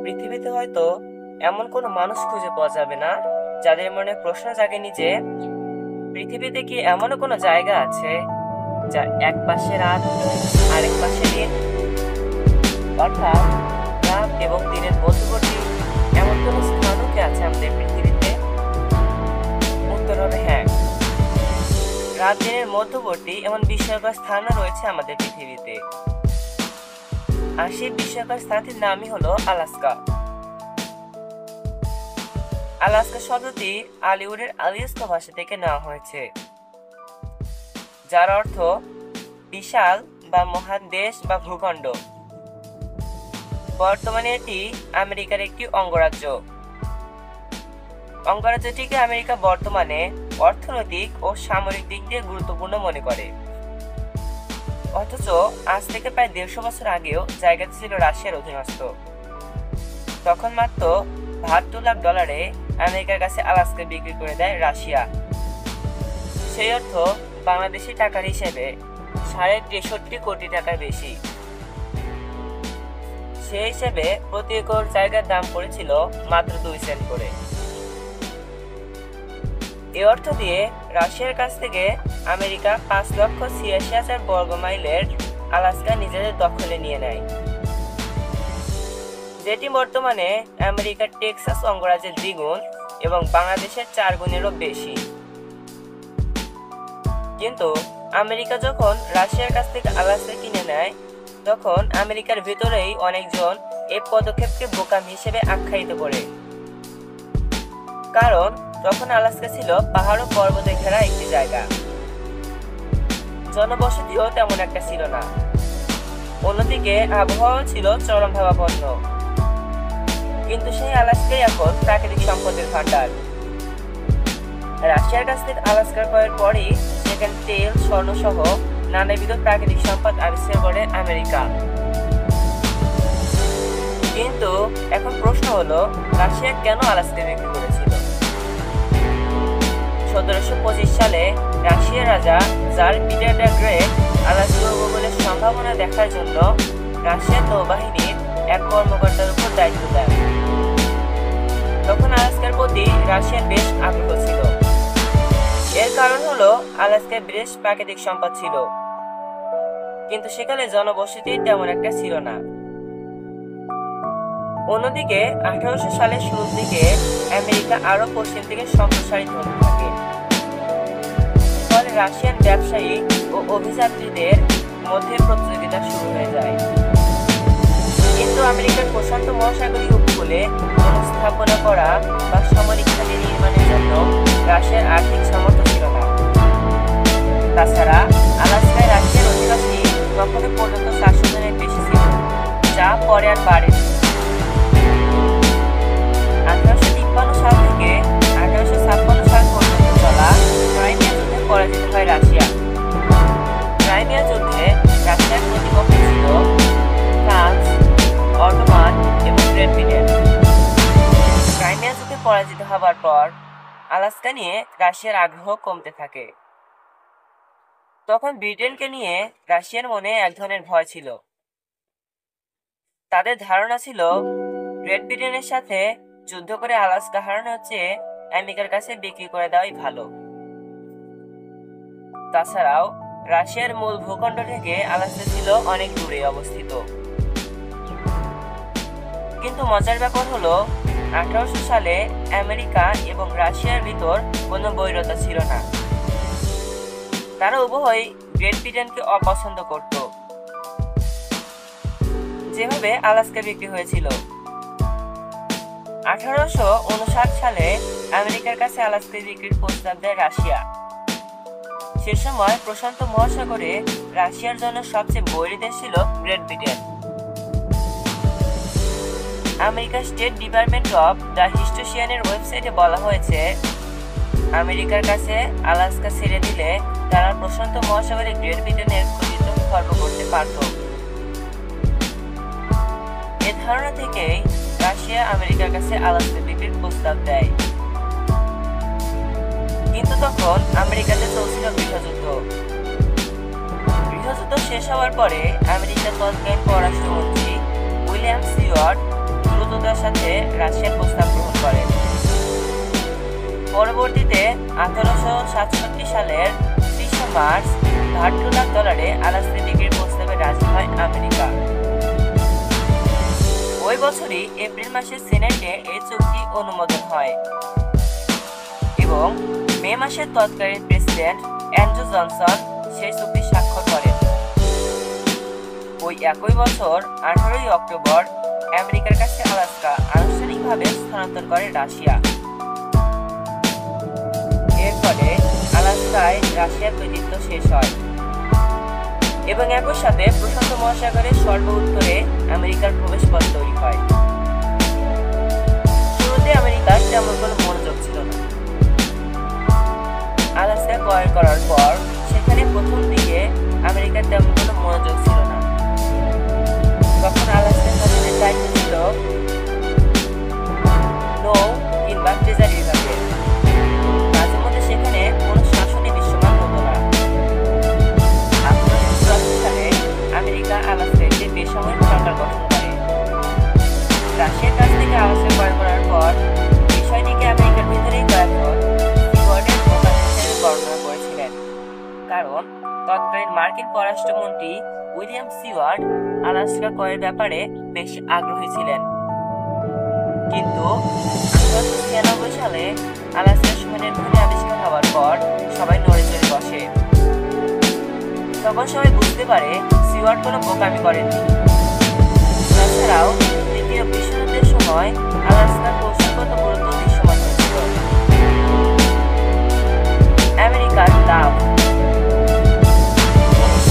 পৃথিবীতে হয়তো এমন কোনো মানুষ খুঁজে পাওয়া যাবে না যাদের মনে প্রশ্ন জাগেনি যে পৃথিবীতে কি এমনও কোনো জায়গা আছে যা এক পাশে রাত আরেক পাশে দিন, অর্থাৎ রাত এবং দিনের মধ্যবর্তী এমন কোনো স্থানও কি আছে আমাদের পৃথিবীতে? উত্তর হবে হ্যাঁ। রাত দিনের মধ্যবর্তী এমন বিস্ময়কর স্থানও রয়েছে আমাদের পৃথিবীতে। আর সেই বিস্ময়কর স্থানটির নামই হলো আলাস্কা। আলাস্কা শব্দটি আলিউডের আলাস্কা ভাষা থেকে নেওয়া হয়েছে, যার অর্থ বিশাল বা মহান দেশ বা ভূখণ্ড। বর্তমানে এটি আমেরিকার একটি অঙ্গরাজ্য। অঙ্গরাজ্যটিকে আমেরিকা বর্তমানে অর্থনৈতিক ও সামরিক দিক দিয়ে গুরুত্বপূর্ণ মনে করে। অথচ আজ থেকে প্রায় 150 বছর আগেও জায়গাটি ছিল রাশিয়ার অধীনস্থ। তখন মাত্র $72 লাখ আমেরিকার কাছে আলাস্কা বিক্রি করে দেয় রাশিয়া। সেই অর্থ বাংলাদেশি টাকার হিসেবে 63.5 কোটি টাকার বেশি। সেই হিসেবে প্রতি একর জায়গার দাম পড়েছিল মাত্র 2 সেন্ট করে। এ অর্থ দিয়ে রাশিয়ার কাছ থেকে আমেরিকা 5,86,000 বর্গ মাইলের আলাস্কা নিজেদের দখলে নিয়ে নেয়, যেটি বর্তমানে আমেরিকার টেক্সাস অঙ্গরাজ্যের দ্বিগুণ এবং বাংলাদেশের 4 গুণেরও বেশি। কিন্তু আমেরিকা যখন রাশিয়ার কাছ থেকে আলাস্কা কিনে নেয়, তখন আমেরিকার ভেতরেই অনেকজন এই পদক্ষেপকে বোকামি হিসেবে আখ্যায়িত করে। কারণ তখন আলাস্কা ছিল পাহাড় ও পর্বতে ঘেরা একটি জায়গা, জনবসতিও তেমন একটা ছিল না। অন্যদিকে আবহাওয়া ছিল চরম ভাবাপন্ন। কিন্তু সেই আলাস্কাই এখন প্রাকৃতিক সম্পদের ভান্ডার। রাশিয়ার কাছ থেকে আলাস্কা ক্রয়ের পরই সেখানে তেল, স্বর্ণ সহ নানাবিধ প্রাকৃতিক সম্পদ আবিষ্কার করে আমেরিকা। কিন্তু এখন প্রশ্ন হলো, রাশিয়া কেন আলাস্কা বিক্রি করেছিল? 1725 সালে রাশিয়ার রাজা tsar Peter the Great Alaska উপকূলের সম্ভাবনা দেখার জন্য রাশিয়ার নৌবাহিনীর এক কর্মকর্তার উপর দায়িত্ব দেন। তখন আলাস্কার প্রতি রাশিয়ার বেশ আগ্রহ ছিল। এর কারণ হলো আলাস্কায় বেশ প্রাকৃতিক সম্পদ ছিল, কিন্তু সেখানে জনবসতি তেমন একটা ছিল না। অন্যদিকে 1800 সালের শুরুর দিকে আমেরিকা আরো পশ্চিম দিকে সম্প্রসারিত হতে থাকে। ফলে রাশিয়ান ব্যবসায়ী ও অভিযাত্রীদের মধ্যে প্রতিযোগিতা শুরু হয়ে যায়। কিন্তু আমেরিকার প্রশান্ত মহাসাগরীয় উপকূলে কোনো স্থাপনা করা বা সামরিক ঘাঁটি নির্মাণের জন্য রাশিয়ার আর্থিক সামর্থ্য ছিল না। তাছাড়া আলাস্কায় রাশিয়ার অধিবাসী তখনও পর্যন্ত 400 জনের বেশি ছিল, যা পরে আর বাড়েনি। 1853 সাল থেকে 1856 সাল পর্যন্ত চলা ক্রাইমিয়া যুদ্ধে পরাজিত হয় রাশিয়া। ক্রাইমিয়া যুদ্ধে রাশিয়ার প্রতিপক্ষ ছিল ফ্রান্স, অটোমান এবং গ্রেট ব্রিটেন। ক্রাইমিয়া যুদ্ধে পরাজিত হবার পর আলাস্কা নিয়ে রাশিয়ার আগ্রহ কমতে থাকে। তখন ব্রিটেনকে নিয়ে রাশিয়ার মনে এক ধরনের ভয় ছিল। তাদের ধারণা ছিল গ্রেট ব্রিটেনের সাথে যুদ্ধ করে আলাস্কা হারানোর চেয়ে আমেরিকার কাছে বিক্রি করে দেওয়াই ভালো। তাছাড়াও রাশিয়ার মূল ভূখণ্ড থেকে আলাস্কা ছিল অনেক দূরে অবস্থিত। কিন্তু মজার ব্যাপার হলো, 1800 সালে আমেরিকা এবং রাশিয়ার ভিতর কোনো বৈরতা ছিল না। তারা উভয়ই গ্রেট ব্রিটেনকে অপছন্দ করত, যেভাবে আলাস্কা বিক্রি হয়েছিল। 1859 সালে আমেরিকার কাছে আলাস্কা বিক্রির প্রস্তাব দেয় রাশিয়া। সে সময় প্রশান্ত মহাসাগরে রাশিয়ার জন্য সবচেয়ে বৈরী দেশ ছিল গ্রেট ব্রিটেন। আমেরিকার স্টেট ডিপার্টমেন্ট অফ দ্য হিস্টোরিয়ানের ওয়েবসাইটে বলা হয়েছে, আমেরিকার কাছে আলাস্কা ছেড়ে দিলে তারা প্রশান্ত মহাসাগরে গ্রেট ব্রিটেনের কর্তৃত্ব খর্ব করতে পারত। এ ধারণা থেকেই রাশিয়া আমেরিকার কাছে আলাস্কা বিক্রির প্রস্তাব দেয়। কিন্তু তখন আমেরিকাতে চলছিল গৃহযুদ্ধ। গৃহযুদ্ধ শেষ হওয়ার পরে আমেরিকার তৎকালীন পররাষ্ট্রমন্ত্রী উইলিয়াম সিওয়ার্ড সাথে রাশিয়ার প্রস্তাব গ্রহণ করেন। পরবর্তীতে 1867 সালের 30 মার্চ $2 লাখ আলাস্কা বিক্রির প্রস্তাবে রাজি হয় আমেরিকা। ওই বছরই এপ্রিল মাসে সিনেটে এই চুক্তি অনুমোদন হয় এবং মে মাসে তৎকালীন প্রেসিডেন্ট অ্যান্ড্রু জনসন সেই চুক্তি স্বাক্ষর করেন। ওই একই বছর 18 অক্টোবর আমেরিকার কাছে আলাস্কা আনুষ্ঠানিকভাবে স্থানান্তর করে রাশিয়া। এর ফলে আলাস্কায় রাশিয়ার কর্তৃত্ব শেষ হয় এবং একই সাথে প্রশান্ত মহাসাগরের সর্ব উত্তরে আমেরিকার প্রবেশপথ তৈরি হয়। শুরুতে আমেরিকার তেমন কোনো মনোযোগ ছিল না। আলাস্কা ক্রয় করার পর সেখানে প্রথম দিকে আমেরিকার তেমন কোনো মনোযোগ ছিল না। তখন আলাস্কা শাসনের দায়িত্ব ছিল নৌ কিংবা ট্রেজারি বিভাগের। মাঝে মধ্যে সেখানে কোনো শাসনই দৃশ্যমান হতো না। 1884 সালে আমেরিকা আলাস্কায় একটি বেসামরিক সরকার গঠন করে। রাশিয়ার কাছ থেকে আলাস্কা ক্রয় করার পর বিষয়টিকে আমেরিকার ভিতরেই কয়েকজন সিওয়ার্ডের বোকা হিসেবে বর্ণনা করেছিলেন, কারণ তৎকালীন মার্কিন পররাষ্ট্রমন্ত্রী উইলিয়াম সিওয়ার্ড আলাস্কা ক্রয়ের ব্যাপারে বেশ আগ্রহী ছিলেন। কিন্তু 1896 সালে আলাস্কা সুমেনের খনি আবিষ্কার হওয়ার পর সবাই নড়ে চড়ে বসে। তখন সবাই বুঝতে পারে সিওয়ার্ড কোনো বোকামি করেননি। তাছাড়াও দ্বিতীয় বিশ্বযুদ্ধের সময় আলাস্কার কৌশলগত গুরুত্ব দৃশ্যমান হয়েছিল। আমেরিকার লাভ।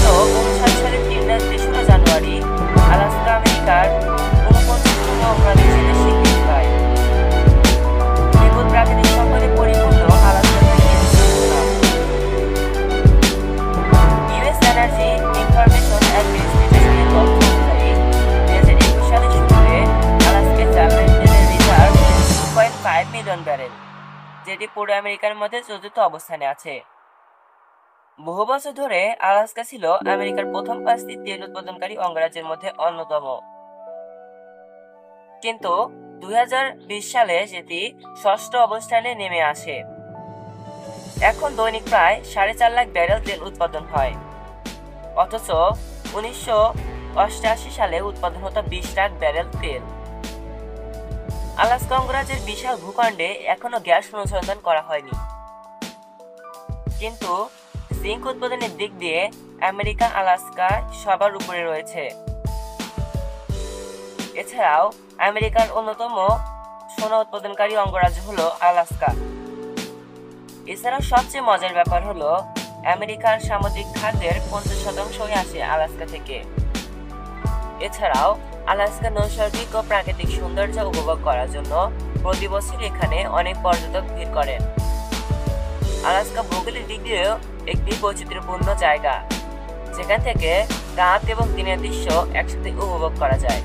1959 সালের 3রা জানুয়ারি আলাস্কা আমেরিকার 49তম অঙ্গরাজ্য হিসেবে স্বীকৃতি পায়। বিপুল প্রাকৃতিক সম্পদে পরিপূর্ণ আলাস্কা ইউএস এনার্জি ইনফরমেশন অ্যাডমিনিস্ট্রেশনের তথ্য অনুযায়ী 2021 সালের শুরুতে আলাস্কার জ্বালানি তেলের রিজার্ভ 2.5 মিলিয়ন ব্যারেল, যেটি পুরো আমেরিকার মধ্যে চতুর্থ অবস্থানে আছে। বহু বছর ধরে আলাস্কা ছিল আমেরিকার প্রথম 5টি তেল উৎপাদনকারী অঙ্গরাজ্যের মধ্যে অন্যতম, কিন্তু 2020 সালে সেটি 6ষ্ঠ অবস্থানে নেমে আসে। এখন দৈনিক প্রায় 4.5 লাখ ব্যারেল তেল উৎপাদন হয়, অথচ 1988 সালে উৎপাদন হতো 20 লাখ ব্যারেল তেল। আলাস্কা অঙ্গরাজ্যের বিশাল ভূখণ্ডে এখনো গ্যাস অনুসন্ধান করা হয়নি, কিন্তু জিঙ্ক উৎপাদনের দিক দিয়ে আমেরিকা আলাস্কা সবার উপরে রয়েছে। এছাড়াও আমেরিকার অন্যতম সোনা উৎপাদনকারী অঙ্গরাজ্য হলো আলাস্কা। এছাড়াও সবচেয়ে মজার ব্যাপার হলো আমেরিকার সামুদ্রিক খাদ্যের 50% আসে আলাস্কা থেকে। এছাড়াও আলাস্কা নৈসর্গিক ও প্রাকৃতিক সৌন্দর্য উপভোগ করার জন্য প্রতি বছর এখানে অনেক পর্যটক ভিড় করেন। আলাস্কা ভৌগোলিক দিক দিয়েও একটি বৈচিত্র্যপূর্ণ জায়গা, যেখান থেকে রাত এবং দিনের দৃশ্য একসাথে উপভোগ করা যায়।